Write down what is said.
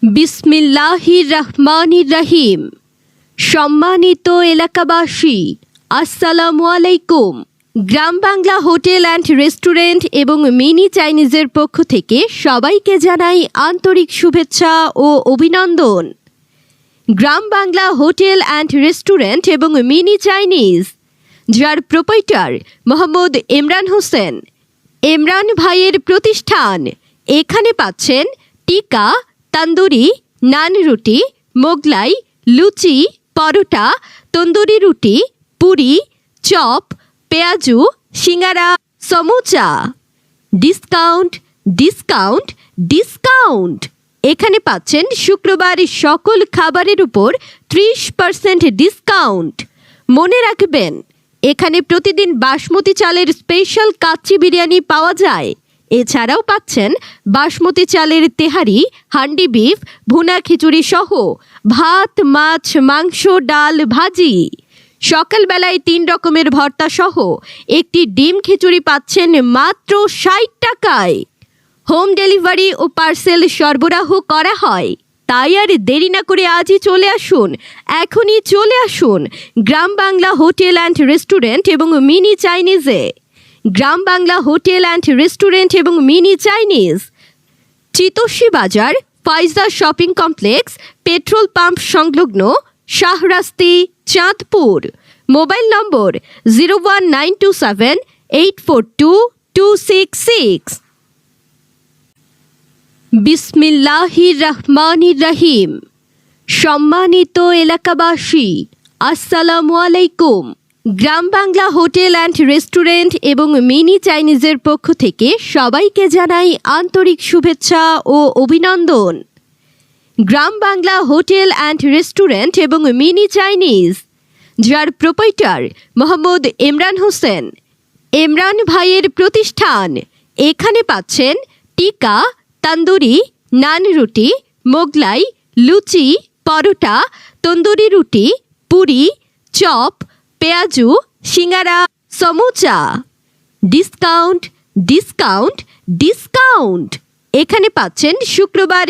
বিসমিল্লাহির রহমানির রহিম। সম্মানিত এলাকাবাসী, আসসালামু আলাইকুম। গ্রাম বাংলা হোটেল অ্যান্ড রেস্টুরেন্ট এবং মিনি চাইনিজের পক্ষ থেকে সবাইকে জানাই আন্তরিক শুভেচ্ছা ও অভিনন্দন। গ্রাম বাংলা হোটেল অ্যান্ড রেস্টুরেন্ট এবং মিনি চাইনিজ, যার প্রোপাইটার মোহাম্মদ ইমরান হোসেন, ইমরান ভাইয়ের প্রতিষ্ঠান। এখানে পাচ্ছেন টিকা, তন্দুরি, নান রুটি, মোগলাই, লুচি, পরোটা, তন্দুরি রুটি, পুরি, চপ, পেঁয়াজু, সিঙ্গারা, সমুচা। Discount, discount, discount! এখানে পাচ্ছেন শুক্রবার সকল খাবারের উপর 30% ডিসকাউন্ট। মনে রাখবেন, এখানে প্রতিদিন বাসমতি চালের স্পেশাল কাচ্চি বিরিয়ানি পাওয়া যায়। এছাড়াও পাচ্ছেন বাসমতি চালের তেহারি, হান্ডি বিফ, ভুনা খিচুড়ি সহ ভাত, মাছ, মাংস, ডাল, ভাজি। সকালবেলায় 3 রকমের ভর্তা সহ একটি ডিম খিচুড়ি পাচ্ছেন মাত্র 60 টাকায়। হোম ডেলিভারি ও পার্সেল সরবরাহ করা হয়। তাই আর দেরি না করে আজই চলে আসুন, এখনই চলে আসুন Gram Bangla hotel and restaurant এবং মিনি চাইনিজে। Gram Bangla hotel and restaurant এবং mini Chinese, Chitoshi Bazar, Faiza shopping complex, petrol pump সংলগ্ন, শাহরাস্তি, চাঁদপুর। মোবাইল নম্বর 01927842266। বিসমিল্লাহির রহমানির রহিম। সম্মানিত এলাকাবাসী, আসসালামু আলাইকুম। গ্রাম বাংলা হোটেল অ্যান্ড রেস্টুরেন্ট এবং মিনি চাইনিজের পক্ষ থেকে সবাইকে জানাই আন্তরিক শুভেচ্ছা ও অভিনন্দন। গ্রাম বাংলা হোটেল অ্যান্ড রেস্টুরেন্ট এবং মিনি চাইনিজ, যার প্রোপাইটার মোহাম্মদ ইমরান হোসেন, ইমরান ভাইয়ের প্রতিষ্ঠান। এখানে পাচ্ছেন টিকা, তন্দুরি, নান রুটি, মোগলাই, লুচি, পরোটা, তন্দুরি রুটি, পুরি, চপ, পেঁয়াজু, সিঙ্গারা, সমুচা। Discount, discount, discount! এখানে পাচ্ছেন শুক্রবার